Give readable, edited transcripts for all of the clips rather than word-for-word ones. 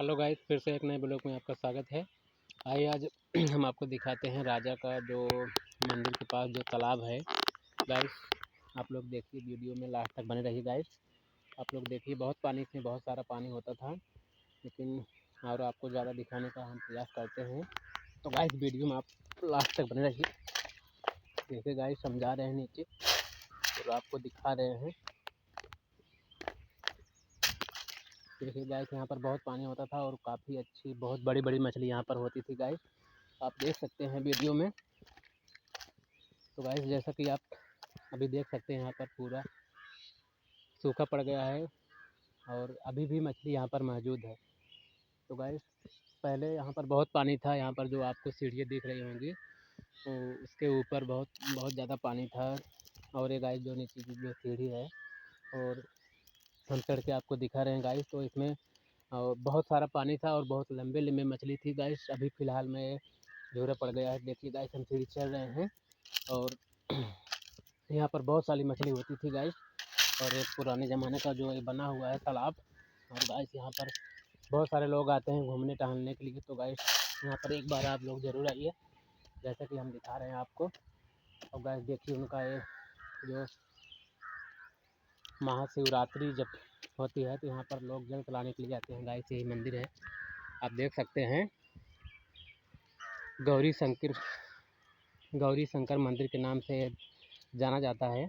Hello guys, फिर से एक नए ब्लॉग में आपका स्वागत है। आइए आज हम आपको दिखाते हैं राजा का जो मंदिर के पास जो तालाब है। गाइस आप लोग देखिए, वीडियो में लास्ट तक बने रहिए। गाइस आप लोग देखिए, बहुत पानी इसमें बहुत सारा पानी होता था, लेकिन और आपको ज़्यादा दिखाने का हम प्रयास करते हैं। तो गाइस वीडियो में आप लास्ट तक बने रहिए। देखिए गाइस, हम जा रहे हैं नीचे और आपको दिखा रहे हैं। देखिए गाइस, यहाँ पर बहुत पानी होता था और काफ़ी अच्छी बहुत बड़ी बड़ी मछली यहाँ पर होती थी। गाइस आप देख सकते हैं वीडियो में। तो गाइस जैसा कि आप अभी देख सकते हैं, यहाँ पर पूरा सूखा पड़ गया है और अभी भी मछली यहाँ पर मौजूद है। तो गाइस पहले यहाँ पर बहुत पानी था। यहाँ पर जो आपको सीढ़ियाँ दिख रही होंगी, तो उसके ऊपर बहुत बहुत ज़्यादा पानी था। और ये गाइस जो नीचे की जो सीढ़ी है, और हम चढ़ के आपको दिखा रहे हैं गाइस। तो इसमें बहुत सारा पानी था और बहुत लंबे लंबे मछली थी। गाइस अभी फ़िलहाल में झोरा पड़ गया है। देखिए गाइस, हम सीढ़ी चढ़ रहे हैं और यहाँ पर बहुत सारी मछली होती थी गाइस। और एक पुराने ज़माने का जो ये बना हुआ है तालाब। और गाइस यहाँ पर बहुत सारे लोग आते हैं घूमने टहलने के लिए। तो गाइस यहाँ पर एक बार आप लोग ज़रूर आइए, जैसा कि हम दिखा रहे हैं आपको। और गाइस देखिए, उनका ये जो महाशिवरात्रि जब होती है तो यहाँ पर लोग जल चलाने के लिए आते हैं। गाइस यही मंदिर है, आप देख सकते हैं। गौरी शंकर मंदिर के नाम से जाना जाता है।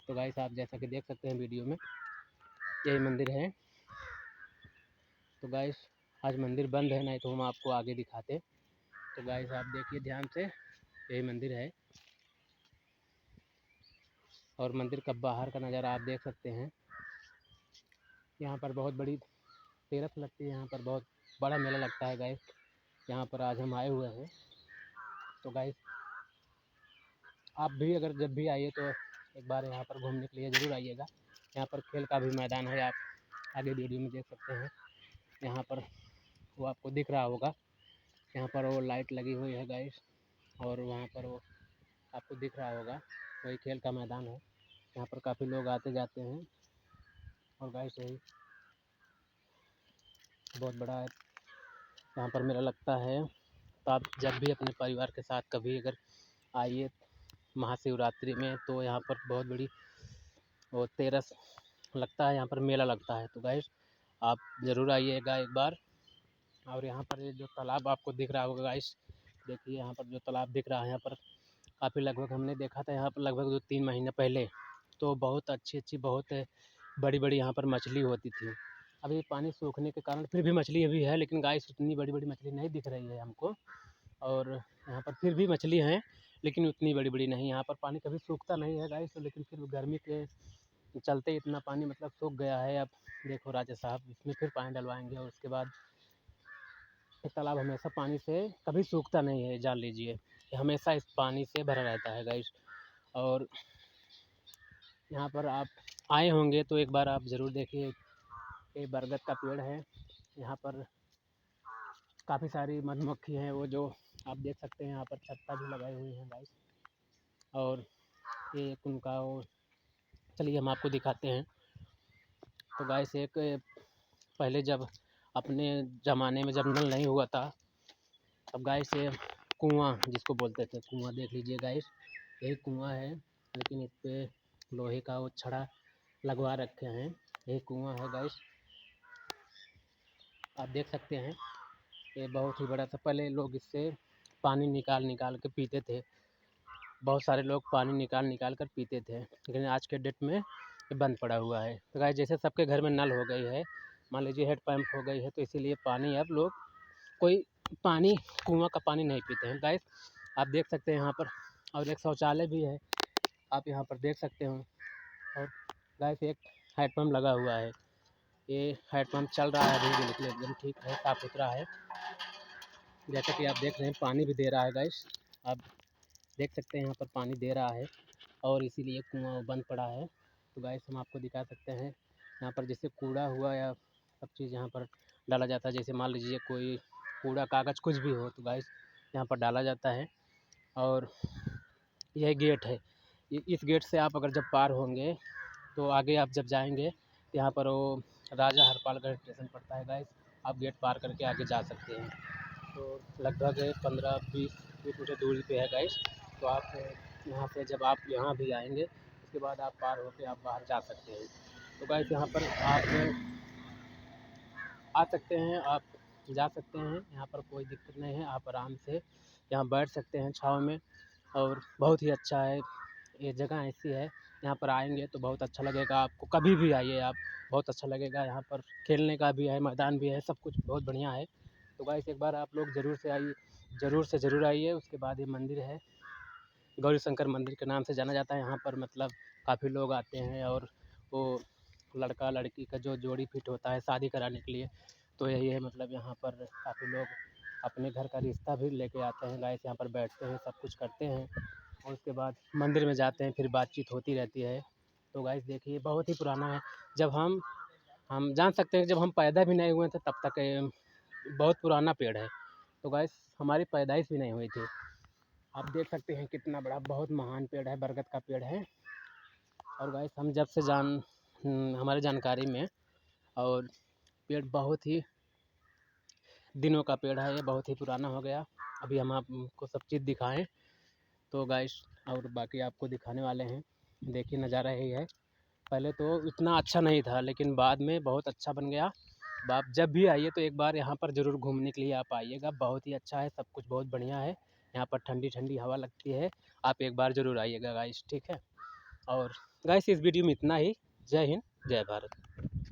तो गाइस आप जैसा कि देख सकते हैं वीडियो में, यही मंदिर है। तो गाइस आज मंदिर बंद है, नहीं तो हम आपको आगे दिखाते। तो गाइस आप देखिए ध्यान से, यही मंदिर है। और मंदिर का बाहर का नज़ारा आप देख सकते हैं। यहाँ पर बहुत बड़ी तीर्थ लगती है, यहाँ पर बहुत बड़ा मेला लगता है। गाइस यहाँ पर आज हम आए हुए हैं। तो गाइस आप भी अगर जब भी आइए तो एक बार यहाँ पर घूमने के लिए ज़रूर आइएगा। यहाँ पर खेल का भी मैदान है, आप आगे वीडियो में देख सकते हैं। यहाँ पर वो आपको दिख रहा होगा, यहाँ पर वो लाइट लगी हुई है गाइस। और वहाँ पर वो आपको दिख रहा होगा, वही खेल का मैदान है। यहाँ पर काफ़ी लोग आते जाते हैं। और गाइस यही बहुत बड़ा है, यहाँ पर मेला लगता है। तो आप जब भी अपने परिवार के साथ कभी अगर आइए महाशिवरात्रि में, तो यहाँ पर बहुत बड़ी वो तेरस लगता है, यहाँ पर मेला लगता है। तो गाइस आप ज़रूर आइएगा एक बार। और यहाँ पर ये जो तालाब आपको दिख रहा होगा गाइस, देखिए यहाँ पर जो तालाब दिख रहा है, यहाँ पर काफ़ी लगभग हमने देखा था यहाँ पर लगभग 2-3 महीने पहले। तो बहुत अच्छी बहुत बड़ी बड़ी यहाँ पर मछली होती थी। अभी पानी सूखने के कारण फिर भी मछली अभी है, लेकिन गाइस उतनी बड़ी बड़ी मछली नहीं दिख रही है हमको। और यहाँ पर फिर भी मछली हैं, लेकिन उतनी बड़ी बड़ी नहीं। यहाँ पर पानी कभी सूखता नहीं है गाइस, लेकिन फिर गर्मी के चलते इतना पानी मतलब सूख गया है। अब देखो राजा साहब इसमें फिर पानी डलवाएंगे और उसके बाद ये तालाब हमेशा पानी से कभी सूखता नहीं है, जान लीजिए। ये हमेशा इस पानी से भरा रहता है गाइस। और यहाँ पर आप आए होंगे तो एक बार आप ज़रूर देखिए, ये बरगद का पेड़ है। यहाँ पर काफ़ी सारी मधुमक्खी हैं, वो जो आप देख सकते हैं। यहाँ पर छत्ता भी लगाए हुए हैं गाइस। और ये एक उनका वो, चलिए हम आपको दिखाते हैं। तो गाइस एक पहले जब अपने ज़माने में जब नल नहीं हुआ था, तब गाइस ये कुआँ जिसको बोलते थे, कुआँ देख लीजिए गाइस, यही कुआँ है। लेकिन इस पे लोहे का वो छड़ा लगवा रखे हैं, यही कुआँ है गाइस। आप देख सकते हैं, ये बहुत ही बड़ा था। पहले लोग इससे पानी निकाल निकाल के पीते थे। बहुत सारे लोग पानी निकाल निकाल कर पीते थे, लेकिन आज के डेट में ये बंद पड़ा हुआ है। तो गाइस जैसे सबके घर में नल हो गई है, मान लीजिए हेड पंप हो गई है, तो इसीलिए पानी अब लोग कोई पानी कुआँ का पानी नहीं पीते हैं गाइस। आप देख सकते हैं यहाँ पर। और एक शौचालय भी है, आप यहाँ पर देख सकते हो। और गाइस एक हेड पंप लगा हुआ है, ये हेड पंप चल रहा है अभी, बिल्कुल एकदम ठीक है, साफ सुथरा है। जैसा कि आप देख रहे हैं, पानी भी दे रहा है गाइस। आप देख सकते हैं यहाँ पर पानी दे रहा है, और इसीलिए कुआँ बंद पड़ा है। तो गाइस हम आपको दिखा सकते हैं, यहाँ पर जैसे कूड़ा हुआ या सब चीज़ यहाँ पर डाला जाता है। जैसे मान लीजिए कोई कूड़ा कागज़ कुछ भी हो, तो गाइस यहाँ पर डाला जाता है। और यह गेट है, इस गेट से आप अगर जब पार होंगे, तो आगे आप जब जाएंगे तो यहाँ पर वो राजा हरपालगढ़ स्टेशन पड़ता है गाइस। आप गेट पार करके आगे जा सकते हैं। तो लगभग 15-20 मीटर दूरी पे है गाइस। तो आप यहाँ पे जब आप यहाँ भी आएंगे उसके बाद आप पार होके आप बाहर जा सकते हैं। तो गाइस यहाँ पर आप आ सकते हैं, आप जा सकते हैं, यहाँ पर कोई दिक्कत नहीं है। आप आराम से यहाँ बैठ सकते हैं छाँव में, और बहुत ही अच्छा है। ये जगह ऐसी है, यहाँ पर आएंगे तो बहुत अच्छा लगेगा आपको। कभी भी आइए आप, बहुत अच्छा लगेगा। यहाँ पर खेलने का भी है, मैदान भी है, सब कुछ बहुत बढ़िया है। तो गाइस एक बार आप लोग ज़रूर से आइए, ज़रूर से ज़रूर आइए। उसके बाद ये मंदिर है, गौरी शंकर मंदिर के नाम से जाना जाता है। यहाँ पर मतलब काफ़ी लोग आते हैं, और वो लड़का लड़की का जो जोड़ी फिट होता है शादी कराने के लिए, तो यही है मतलब यहाँ पर काफ़ी लोग अपने घर का रिश्ता भी लेके आते हैं गाइस। यहाँ पर बैठते हैं, सब कुछ करते हैं, और उसके बाद मंदिर में जाते हैं, फिर बातचीत होती रहती है। तो गाइस देखिए बहुत ही पुराना है। जब हम जान सकते हैं जब हम पैदा भी नहीं हुए थे तब तक बहुत पुराना पेड़ है। तो गाइस हमारी पैदाइश भी नहीं हुई थी। आप देख सकते हैं कितना बड़ा, बहुत महान पेड़ है, बरगद का पेड़ है। और गाइस हम जब से हमारे जानकारी में, और पेड़ बहुत ही दिनों का पेड़ है, ये बहुत ही पुराना हो गया। अभी हम आपको सब चीज़ दिखाएं तो गाइस, और बाकी आपको दिखाने वाले हैं। देखिए नज़ारा यही है। पहले तो इतना अच्छा नहीं था, लेकिन बाद में बहुत अच्छा बन गया। अब आप जब भी आइए तो एक बार यहाँ पर ज़रूर घूमने के लिए आप आइएगा। बहुत ही अच्छा है, सब कुछ बहुत बढ़िया है। यहाँ पर ठंडी ठंडी हवा लगती है। आप एक बार ज़रूर आइएगा गाइस, ठीक है। और गाइस इस वीडियो में इतना ही। जय हिंद, जय भारत।